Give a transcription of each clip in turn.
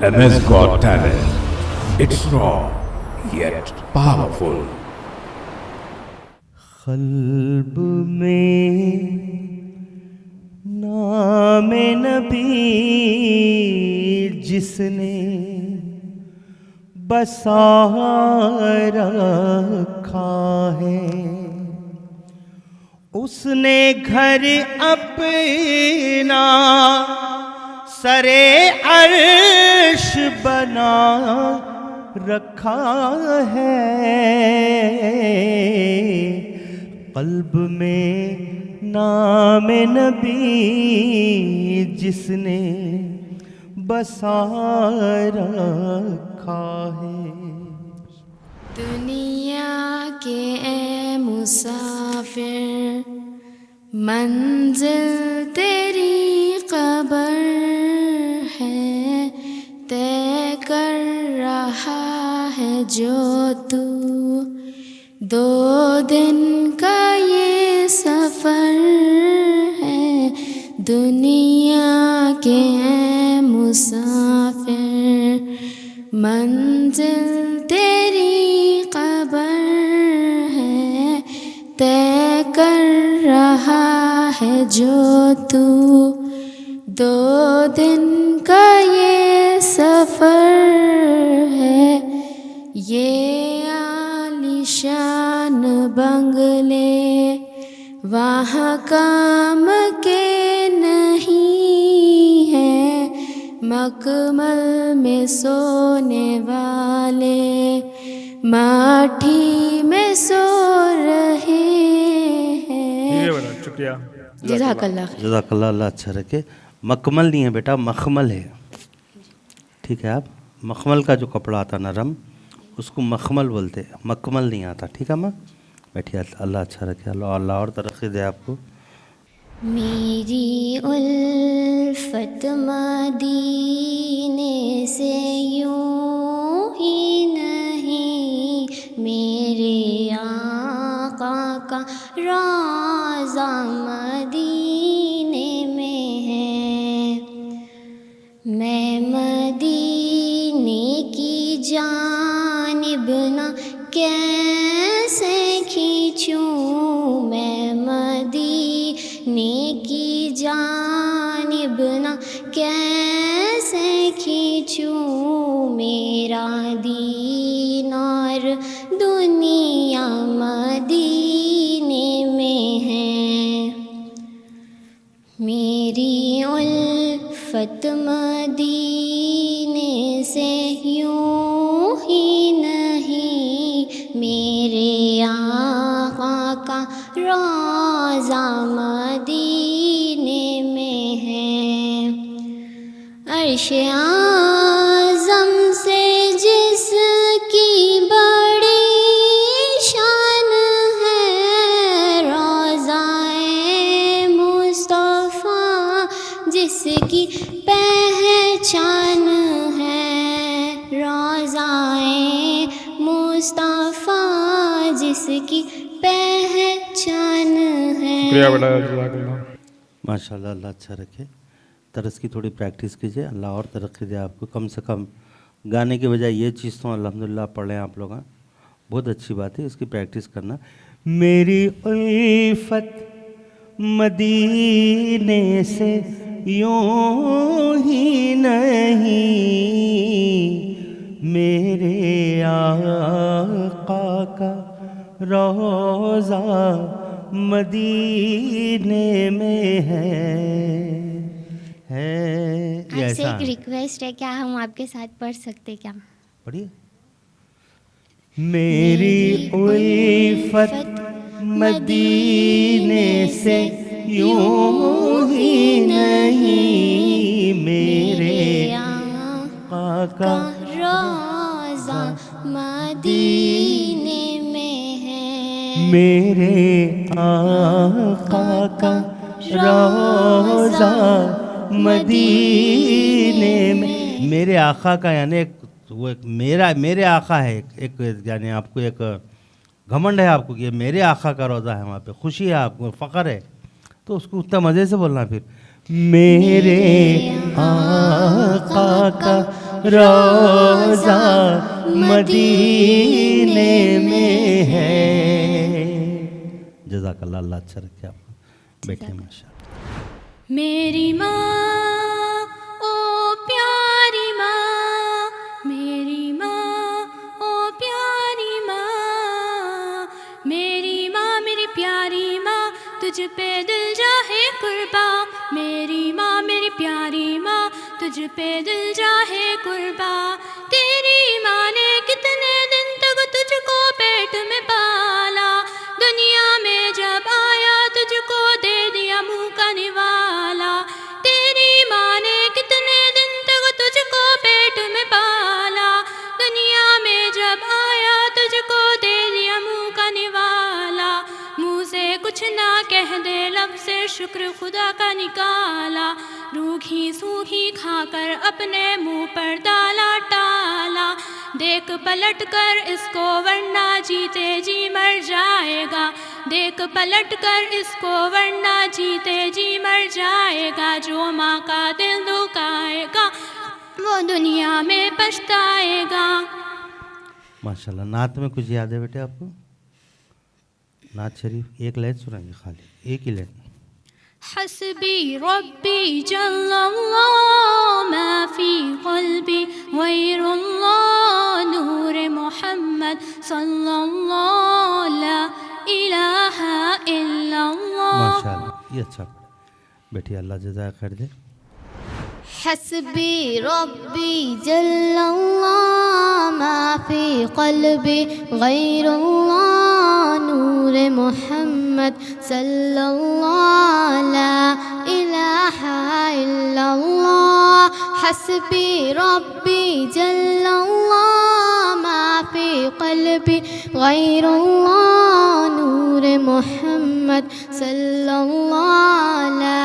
MS Got Talent. It's raw yet powerful. قلب میں نام نبی جس نے بسا رکھا ہے، اس نے گھر اپنا سرے عرش بنا رکھا ہے۔ قلب میں نام نبی جس نے بسا رکھا ہے۔ دنیا کے اے مسافر، منزل تیری قبر ہے، طے کر رہا ہے جو تو 2 دن کا یہ سفر ہے۔ دنیا کے اے مسافر، منزل تیری قبر ہے، طے کر رہا ہے جو تو 2 دن کا یہ سفر ہے۔ یہ عالیشان بنگلے وہاں کام کے نہیں ہیں، مکمل میں سونے والے ماٹھی میں سو رہے ہیں۔ شکریہ، جزاک اللہ۔ جزاک اللہ، اللہ اچھا رکھے۔ مکمل نہیں ہے بیٹا، مخمل ہے، ٹھیک ہے؟ آپ مخمل کا جو کپڑا آتا نرم، اس کو مخمل بولتے، مکمل نہیں آتا، ٹھیک ہے ماں؟ بیٹھیے، اللہ اچھا رکھے، اللہ اور ترقی دے آپ کو۔ میری الفت مدینے سے یوں ہی نہیں، میرے آقا کا روضہ مدینے میں ہے۔ میں مدینے کی جانب نہ کیسے کھینچوں، میں مدینے کی جانب نہ کیسے کھینچوں، میرا دین اور دنیا مدینے میں ہے۔ میری الفت مدینے سے یوں ہی نہیں، میرے آقا کا روضہ مدینے میں ہے۔ عرش اعظم سے جس کی بڑی شان ہے، روضہ مصطفیٰ جس کی پہچان ہے، روضہ مصطفیٰ جس کی پہچان ہے۔ شکریہ بیٹا، جزاک اللہ۔ ماشاء اللہ، اللہ اچھا رکھے۔ طرز کی تھوڑی پریکٹس کیجیے، اللہ اور ترقی دے آپ کو۔ کم سے کم گانے کے بجائے یہ چیز تو الحمدللہ پڑھ لیں آپ لوگ، بہت اچھی بات ہے، اس کی پریکٹس کرنا۔ میری الفت مدینے سے یوں ہی نہیں، میرے آقا کا روضہ مدینے میں ہے۔ آپ سے ایک ریکویسٹ ہے، کیا ہم آپ کے ساتھ پڑھ سکتے؟ کیا پڑھیے۔ میری الفت مدینے سے یوں ہی نہیں، میرے آقا کا روضہ مدینے میں ہے۔ میرے آقا کا روضہ مدینے میں، میرے آقا کا یعنی وہ ایک میرے آقا ہے، ایک یعنی آپ کو ایک گھمنڈ ہے آپ کو کہ یہ میرے آقا کا روضہ ہے، وہاں پہ خوشی ہے آپ کو، فخر ہے، تو اس کو اتنا مزے سے بولنا۔ پھر میرے آقا کا रोजा मदीने में है। जज़ाकल्लाह, अल्लाह अच्छा रखे आप। बैठिए माशा। मेरी माँ ओ प्यारी माँ, मेरी माँ ओ प्यारी माँ, मेरी माँ मेरी प्यारी माँ, तुझ पे दिल जाहे कुर्बा। मेरी माँ मेरी प्यारी माँ, तुझ पे दिल जाहे कुर्बा। तेरी माँ ने कितने दिन तक तुझको पेट में पाला, दुनिया में जब आया तुझको दे दिया मुँह का निवाला। तेरी माँ ने कितने दिन तक तुझको पेट में पाला, दुनिया में जब आया तुझको दे दिया मुँह का निवाला। मुँह से कुछ ना कह दे, लब से शुक्र खुदा का निकाला। रूखी सूखी खाकर अपने मुँह पर डाला टाला। देख पलट कर इसको वरना जीते जी मर जाएगा, देख पलट कर इसको वरना जीते जी मर जाएगा। जो माँ का दिल दुखाएगा वो दुनिया में पछताएगा। माशाल्लाह। नात में कुछ याद है बेटे आपको? नात शरीफ एक लाइन सुनाइए, खाली एक ही लाइन। हस्बी रब्बी जल्लल्लाह मा फी क़ल्बी गैरुल्लाह, नूर मोहम्मद सल्लल्लाहु ला इलाहा इल्लल्लाह। माशाल्लाह, ये अच्छा पढ़े। बैठिए, अल्लाह जज़ा खैर दे। हस्बी रब्बी जल्लल्लाह मा फी क़ल्बी गैरुल्लाह, नूर मोहम्मद सल्लल्लाहु ला इलाहा इल्लल्लाह। हस्बी रब्बी जल्लल्लाह मा फी क़ल्बी गैरुल्लाह, नूर मोहम्मद सल्लल्लाहु ला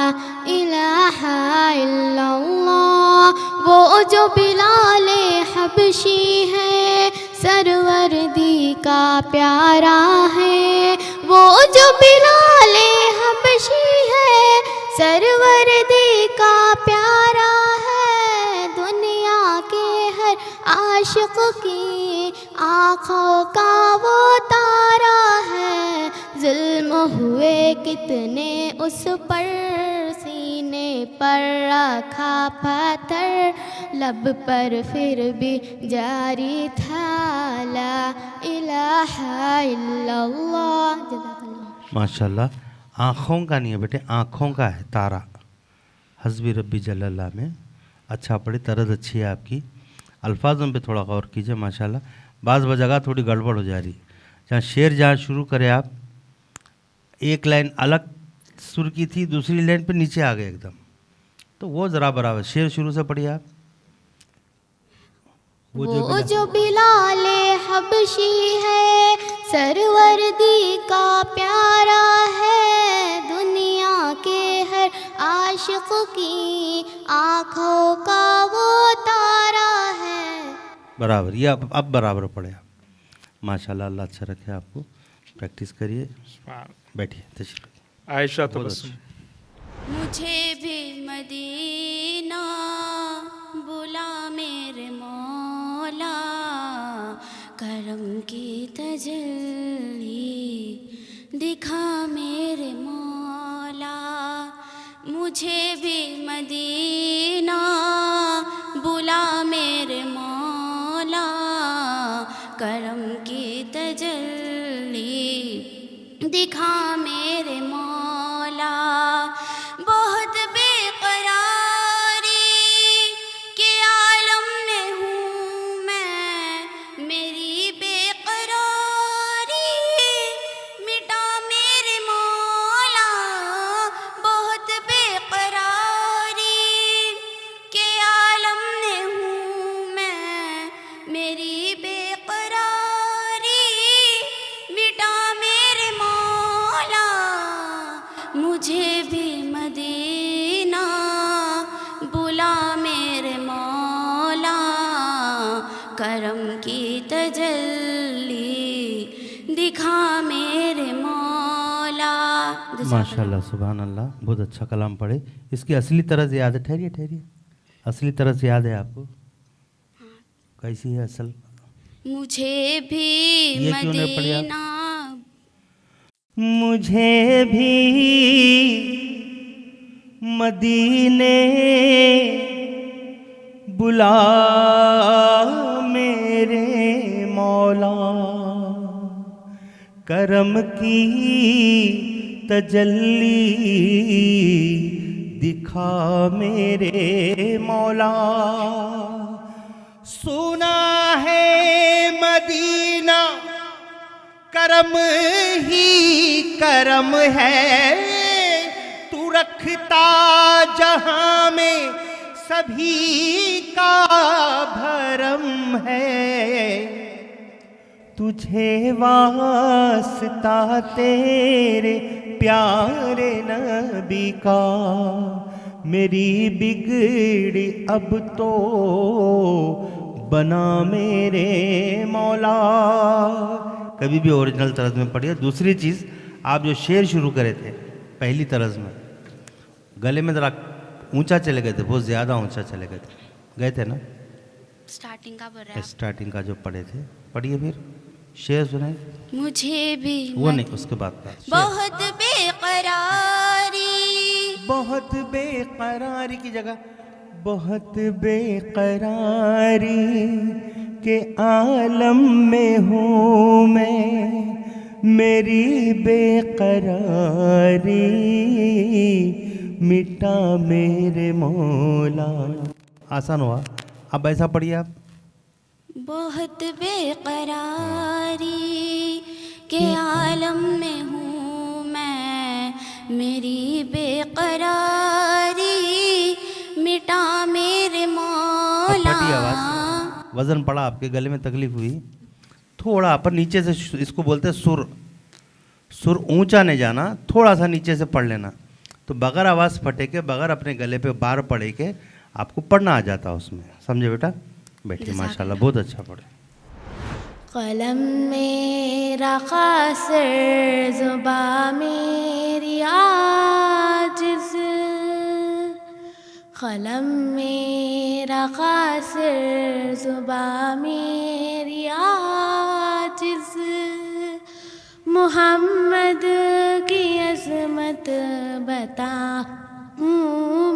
इलाहा इल्लल्लाह। वो जो बिलाले हबशी है, सरवरदी का प्यारा है। वो जो बिलाले हबशी है, सरवरदी का प्यारा है। दुनिया के हर आशिक की आँखों का वो तारा है। जुल्म हुए कितने उस पर, सीने पर रखा पत्थर, लब पर फिर भी जारी था ला इलाहा इल्लल्लाह। जज़ाकल्लाह। माशाल्लाह। आँखों का नहीं है बेटे, आँखों का है तारा। हस्बी रब्बी जल्लल्लाह में अच्छा पढ़े, तरज अच्छी है आपकी। अल्फाजों पे थोड़ा गौर कीजिए माशाल्लाह। बाज़ जगह थोड़ी गड़बड़ हो जा रही। जहाँ शेर जहाँ शुरू करें आप, एक लाइन अलग सुर की थी, दूसरी लाइन पे नीचे आ गए एकदम, तो वो ज़रा बराबर। शेर शुरू से पढ़िए आप। वो जो बिलाले हबशी है, सरवरदी का प्यारा है। दुनिया के हर आशिक की आँखों का वो तारा है। बराबर, ये अब बराबर पढ़े आप। माशाल्लाह, अल्लाह अच्छा रखे आपको। प्रैक्टिस करिए। बैठिए, तशरीफ। आयशा तबस्सुम। मुझे भी मदीना बुला मेरे मौला, करम की तजल्ली दिखा मेरे मौला। मुझे भी मदीना बुला मेरे मौला, करम की तजल्ली दिखा मेरे मौला। बहुत बेकरारी के आलम में हूँ मैं, मेरी बेकरारी मिटा मेरे मौला। बहुत बेकरारी के आलम में हूँ मैं, मेरी बेकरारी मिटा मेरे मौला। मुझे भी मदीना बुला मेरे मौला, करम की तजल्ली दिखा मेरे मौला। माशाल्लाह, सुभान अल्लाह। बहुत अच्छा कलाम पढ़े। इसकी असली तरज याद है? ठहरिए ठहरिए, असली तरज याद है आपको? कैसी है असल? मुझे भी ये क्यों नहीं पढ़ी आप? मदीना, मुझे भी मदीने बुला मेरे मौला, करम की तजल्ली दिखा मेरे मौला। सुना है मदीना करम ही करम है, तू रखता जहां में सभी का भरम है। तुझे वास्ता तेरे प्यारे नबी का, मेरी बिगड़ी अब तो बना मेरे मौला। कभी भी ओरिजिनल तर्ज में पढ़िए। दूसरी चीज़, आप जो शेर शुरू करे थे पहली तर्ज में, गले में ज़रा ऊंचा चले गए थे, बहुत ज़्यादा ऊंचा चले गए थे ना? स्टार्टिंग का बोल रहे हैं स्टार्टिंग का जो पढ़े थे, पढ़िए फिर शेर सुनाए। आप। मुझे भी वो नहीं, उसके बाद का शेर। बहुत बेकरारी, बहुत बेकरारी की जगह बहुत बेकरारी के आलम में हूँ मैं, मेरी बेकरारी मिटा मेरे मौला। आसान हुआ। अब ऐसा पढ़िए आप। बहुत बेकरारी के आलम में हूँ मैं, मेरी बेकरारी मिटा मेरे अब मौला। फटी आवाज, वजन पड़ा, आपके गले में तकलीफ हुई, थोड़ा अपन नीचे से, इसको बोलते हैं सुर। सुर ऊंचा नहीं जाना, थोड़ा सा नीचे से पढ़ लेना, तो बगैर आवाज़ फटे के, बगैर अपने गले पे बार पड़े के आपको पढ़ना आ जाता उसमें। समझे बेटा? बैठिए, माशाल्लाह बहुत अच्छा पढ़े। कलम मेरा क़ासिर, ज़ुबां मेरी आजिज़, कलम मेरा क़ासिर, ज़ुबां मेरी आजिज़, मुहम्मद की अज़मत बताऊँ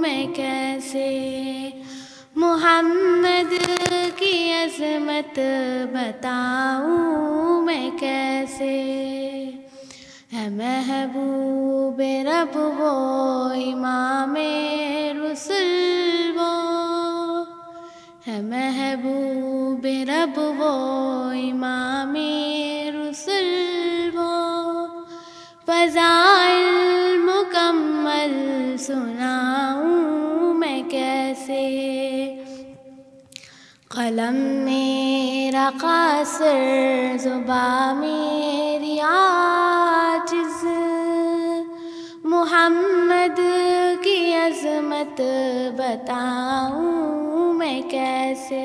मैं कैसे, मुहम्मद की अज़मत बताऊँ मैं कैसे। है महबूब रब वो, इमाम रुसूल वो, है महबूब रब वो, इमाम रुसूल वो, फ़ज़ाइल मुकम्मल सुनाऊँ मैं कैसे। कलम मेरा क़ासिर, ज़ुबां मेरी आजिज़, मुहम्मद की अज़मत बताऊँ मैं कैसे।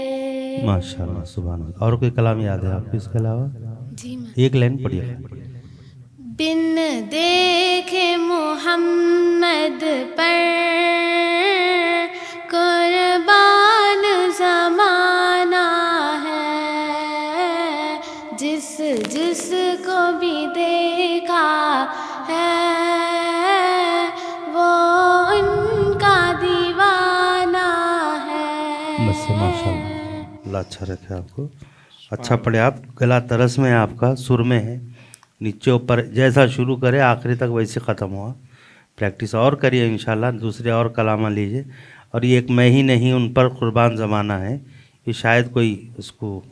माशाल्लाह, सुभान अल्लाह। और कोई कलाम याद है आपको इसके अलावा? जी मैं एक लाइन पढ़िए। बिन देखे मोहम्मद पर कुर्बान ज़माना है, जिस जिस को भी देखा है वो उनका दीवाना है। बस माशाल्लाह, अल्लाह अच्छा रखे आपको। अच्छा पढ़े आप। गला तरस में है आपका, सुर में है, नीचे ऊपर जैसा शुरू करे आखिरी तक वैसे ख़त्म हुआ। प्रैक्टिस और करिए इंशाल्लाह। दूसरे और कलामा लीजिए। और ये एक मैं ही नहीं उन पर कुर्बान ज़माना है, ये शायद कोई उसको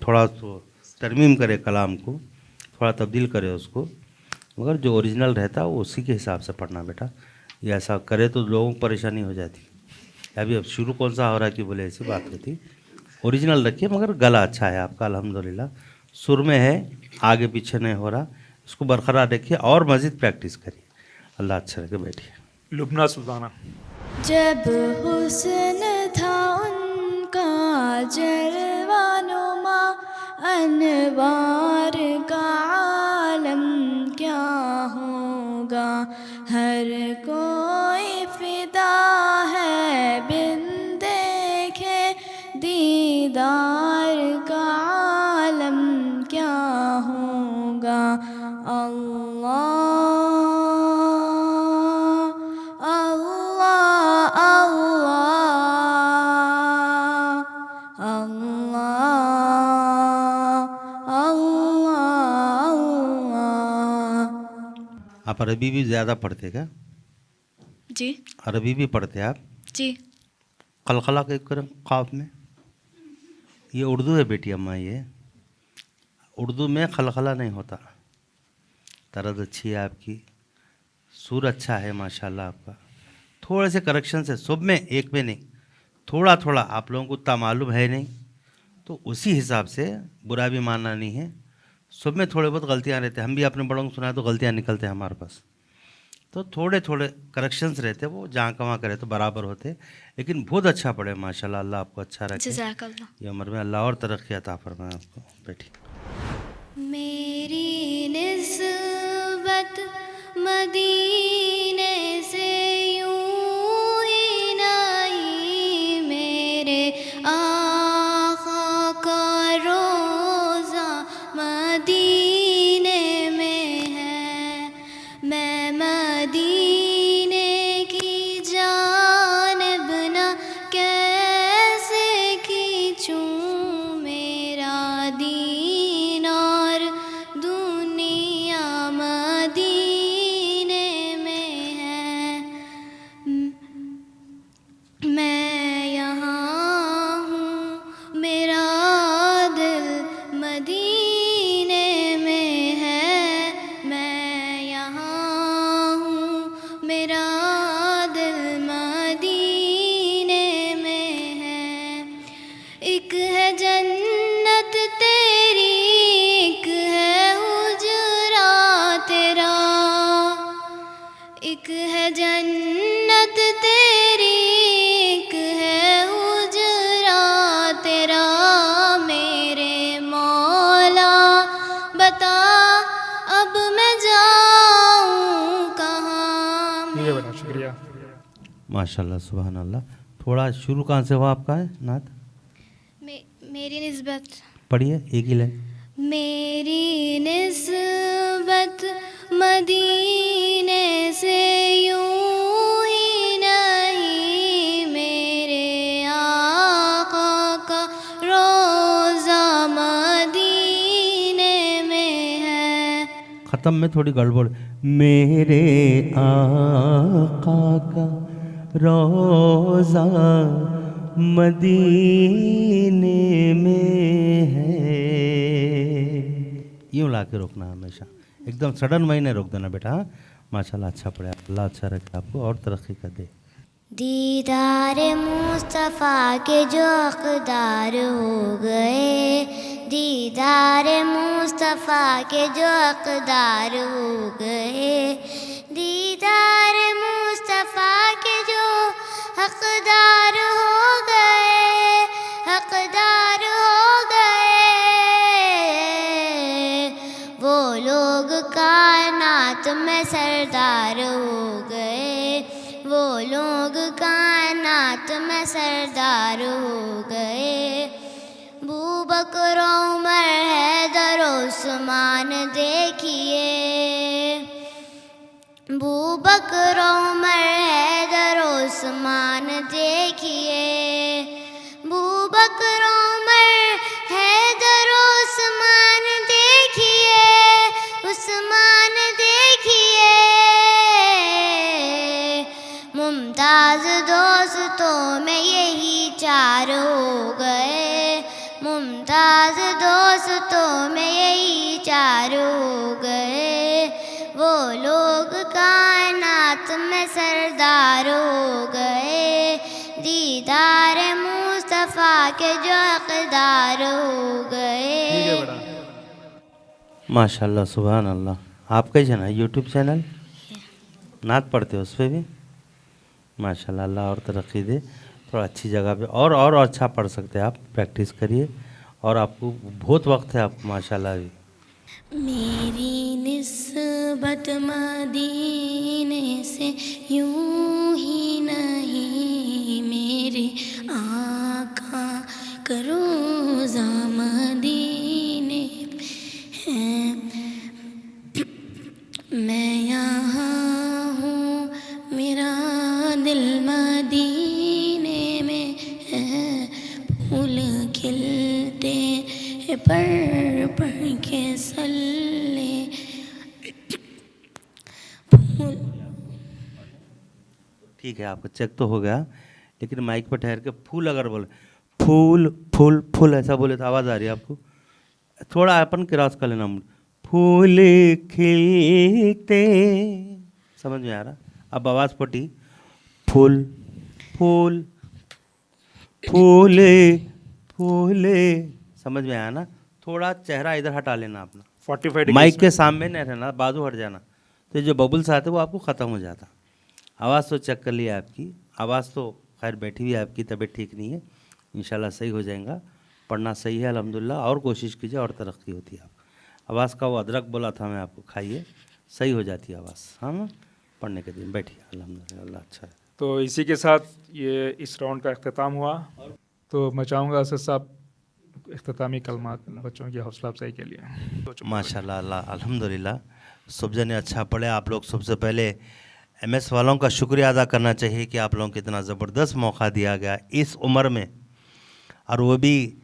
थोड़ा तो तरमीम करे, कलाम को थोड़ा तब्दील करे उसको, मगर जो ओरिजिनल रहता है वो उसी के हिसाब से पढ़ना बेटा। ये ऐसा करे तो लोगों को परेशानी हो जाती। अभी अब शुरू कौन सा हो रहा है कि बोले ऐसी बात होती। ओरिजिनल रखिए, मगर गला अच्छा है आपका अल्हम्दुलिल्लाह, सुर में है, आगे पीछे नहीं हो रहा, इसको बरकरार रखिए और मज़ीद प्रैक्टिस करिए। अल्लाह अच्छा रखे। बैठिए। लुबना सुल्ताना। जब हुस्न था उनका जलवानुमा, अनवार का आलम क्या होगा, हर कोई फिदा है बिन देखे दीदार आप अरबी भी ज़्यादा पढ़ते क्या? जी अरबी भी पढ़ते आप? जी कलकला के करम काफ में, ये उर्दू है बेटी अम्मा, ये उर्दू में खलखला नहीं होता। तरज अच्छी है आपकी, सुर अच्छा है माशाल्लाह आपका। थोड़े से करेक्शन से सब में, एक में नहीं, थोड़ा थोड़ा, आप लोगों को उतना मालूम है नहीं तो उसी हिसाब से बुरा भी मानना नहीं है। सब में थोड़े बहुत गलतियाँ रहते हैं, हम भी अपने बड़ों को सुना तो गलतियाँ निकलते हैं हमारे पास, तो थोड़े थोड़े करेक्शंस रहते हैं, वो जहाँ कहाँ करे तो बराबर होते। लेकिन बहुत अच्छा पढ़े माशाल्लाह, अल्लाह आपको अच्छा रखे, जज़ाकल्लाह। ये उम्र में अल्लाह और तरक्की अता फरमाए आपको बेटी। मेरी निस्बत मदीने से यूं ही नहीं, मेरे आका का रोज़ा मदीने में है। मैं मदीने की जानिब न कैसे खींचूं मेरा दीन और दुनिया मदीने में है। मैं यहाँ हूँ, मेरा दिल मदीने में है। मैं यहाँ हूँ, मेरा दिल मदीने में है। एक है जन्नत तेरी, एक है हुजरा तेरा। एक है जन्नत तेरी, एक है हुजरा तेरा। मेरे मौला बता अब मैं जाऊँ कहाँ। ठीक है बेटा, शुक्रिया। माशाल्लाह सुभान अल्लाह। थोड़ा शुरू कहाँ से हुआ आपका है नात? मेरी निस्बत, पढ़िए एक ही लाइन। मेरी निस्बत मदीने से यूं ही नहीं, मेरे आका का रोज़ा मदीने में है। ख़त्म में थोड़ी गड़बड़, मेरे आका का रोज़ा मदीने में है, यूँ ला के रोकना हमेशा, एकदम सडन वही नहीं रोक देना बेटा। हाँ माशाल्लाह, अच्छा पढ़े, अल्लाह अच्छा रखे आपको और तरक्की कर दे। दीदार मुस्तफ़ा के जो अक़दार हो गए, दीदार मुस्तफ़ा के जो अक़दार हो गए, दीदार मुस्तफ़ा के जो हक़दार हो गए, हक़दार हो गए। वो लोग कायनात में सरदार हो गए, वो लोग कायनात में सरदार हो गए। अबू बकर उमर हैदर उस्मान देखिए, अबू बकर उमर हैदर उस्मान देखिए, अबू बकर उमर हैदर उस्मान देखिए, उस्मान देखिए। मुमताज़ दोस्तों में यही चार हो गए, मुमताज़ दोस्तों में यही चार हो गए। वो लोग कायनात में सरदार हो गए, दीदार मुस्तफ़ा के जो हक़दार हो गए। माशाल्लाह सुभान अल्लाह। आपका ही चैनल यूट्यूब चैनल, नात पढ़ते हो उस पर भी? माशाल्लाह, अल्लाह और तरक्की दे। थोड़ा अच्छी जगह पे और अच्छा पढ़ सकते हैं आप, प्रैक्टिस करिए और आपको बहुत वक्त है आपको माशाल्लाह भी। मेरी निस्बत मदीने से यूं ही नहीं, मेरे आका का रोज़ा मदीने है। ٹھیک ہے آپ کا چیک تو ہو گیا, لیکن مائک پر ٹھہر کے پھول اگر بولے, پھول پھول پھول ایسا بولے تو آواز آ رہی ہے آپ کو, تھوڑا اپن کراس کر لینا, پھول کھلتے, سمجھ میں آ رہا؟ اب آواز پھٹی, پھول پھول پھول پھول, سمجھ میں آیا نا؟ تھوڑا چہرہ ادھر ہٹا لینا اپنا, 45 مائک کے سامنے نہیں رہنا, بازو ہٹ جانا, تو جو ببلس آتے وہ آپ کو ختم ہو جاتا. آواز تو چیک کر لیا آپ کی, آواز تو خیر بیٹھی ہوئی ہے, آپ کی طبیعت ٹھیک نہیں ہے, انشاءاللہ صحیح ہو جائیں گا. پڑھنا صحیح ہے الحمدللہ, اور کوشش کیجیے اور ترقی ہوتی ہے. آپ آواز کا وہ ادرک بولا تھا میں آپ کو, کھائیے صحیح ہو جاتی ہے آواز. ہاں پڑھنے کے دن بیٹھیے, الحمدللہ اللہ اچھا ہے. تو اسی کے ساتھ یہ اس راؤنڈ کا اختتام ہوا. تو میں چاہوں گا اسد صاحب اختتامی کلمات بچوں کی حوصلہ افزائی کے لیے. ماشاء اللہ, اللہ الحمدللہ سب جنے اچھا پڑھے. آپ لوگ سب سے پہلے ایم ایس والوں کا شکریہ ادا کرنا چاہیے کہ آپ لوگوں کو اتنا زبردست موقع دیا گیا اس عمر میں, اور وہ بھی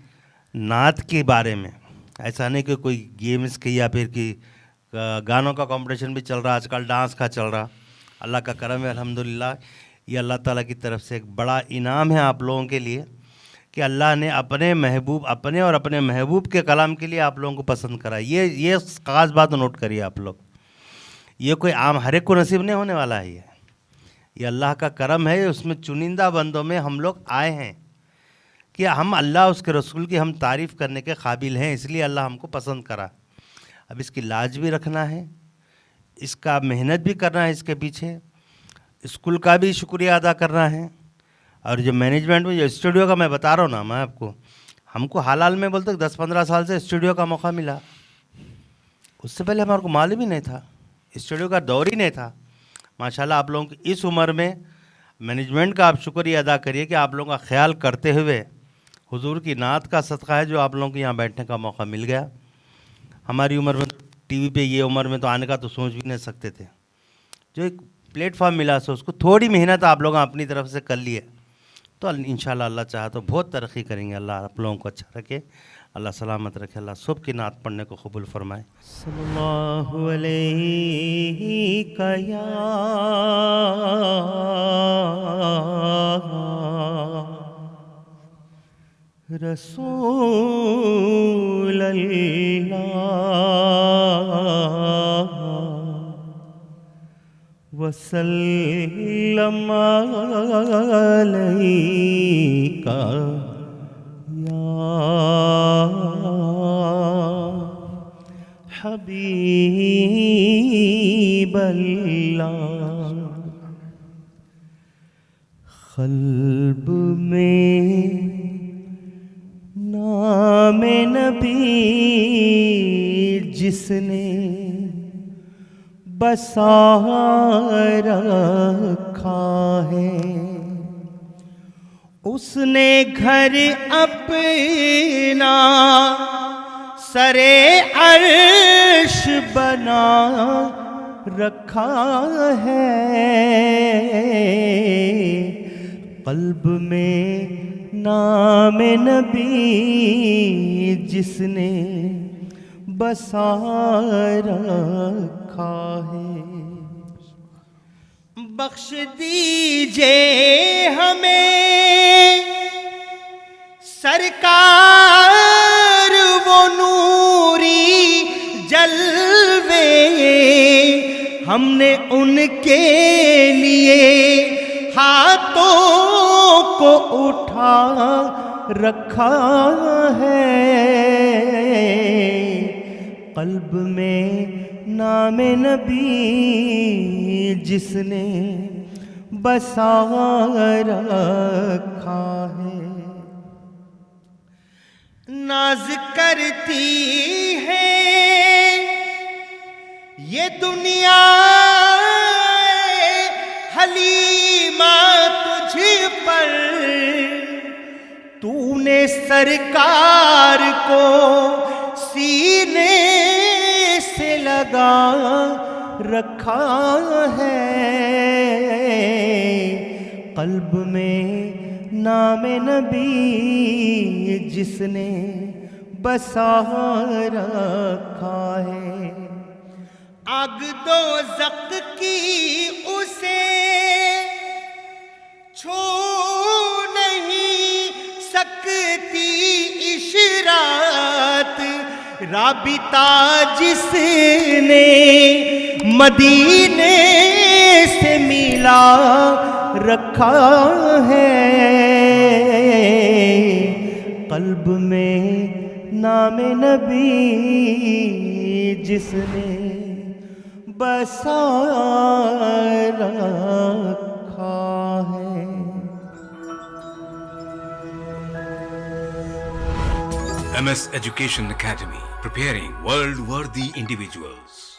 نعت کے بارے میں. ایسا نہیں کہ کوئی گیمز کی یا پھر کہ گانوں کا کمپٹیشن بھی چل رہا, آج کل ڈانس کا چل رہا. اللہ کا کرم ہے الحمدللہ, یہ اللہ تعالیٰ کی طرف سے ایک بڑا انعام ہے آپ لوگوں کے لیے کہ اللہ نے اپنے محبوب, اپنے اور اپنے محبوب کے کلام کے لیے آپ لوگوں کو پسند کرا. یہ خاص بات نوٹ کریے آپ لوگ, یہ کوئی عام ہر ایک کو نصیب نہیں ہونے والا ہے. یہ اللہ کا کرم ہے, اس میں چنندہ بندوں میں ہم لوگ آئے ہیں کہ ہم اللہ اس کے رسول کی ہم تعریف کرنے کے قابل ہیں, اس لیے اللہ ہم کو پسند کرا. اب اس کی لاج بھی رکھنا ہے, اس کا محنت بھی کرنا ہے, اس کے پیچھے اسکول کا بھی شکریہ ادا کرنا ہے. اور جو مینجمنٹ میں جو اسٹوڈیو کا میں بتا رہا ہوں نا, میں آپ کو, ہم کو حال حال میں بولتے 10-15 سال سے اسٹوڈیو کا موقع ملا. اس سے پہلے ہمارے کو معلوم ہی نہیں تھا, اسٹوڈیو کا دور ہی نہیں تھا. ماشاءاللہ آپ لوگوں کی اس عمر میں مینجمنٹ کا آپ شکریہ ادا کریے کہ آپ لوگوں کا خیال کرتے ہوئے حضور کی نعت کا صدقہ ہے جو آپ لوگوں کو یہاں بیٹھنے کا موقع مل گیا. ہماری عمر میں ٹی وی پہ یہ عمر میں تو آنے کا تو سوچ بھی نہیں سکتے تھے. جو ایک پلیٹ فارم ملا سو اس کو تھوڑی محنت آپ لوگوں اپنی طرف سے کر لیے تو انشاءاللہ اللہ چاہا تو بہت ترقی کریں گے. اللہ آپ لوگوں کو اچھا رکھے, اللہ سلامت رکھے, اللہ سب کی نعت پڑھنے کو قبول فرمائے. صلی اللہ علیہ یا رسول اللہ وسلم علیک یا حبیب اللہ. قلب میں نام نبی جس نے بسا رکھا ہے, اس نے گھر اپنا سرے عرش بنا رکھا ہے. قلب میں نام نبی جس نے بسا رکھا ہے. بخش دیجئے ہمیں سرکار وہ نوری جلوے, ہم نے ان کے لیے ہاتھوں کو اٹھا رکھا ہے. قلب میں نام نبی جس نے بسا رکھا ہے. ناز کرتی ہے یہ دنیا حلیمہ تجھ پر, تو نے سرکار کو سینے سے لگا رکھا ہے. قلب میں نام نبی جس نے بسا رکھا ہے. آگ دوزخ کی اسے رابطہ جس نے مدینے سے ملا رکھا ہے، قلب میں نام نبی جس نے بسا رکھا ہے۔ MS Education Academy, preparing world-worthy individuals.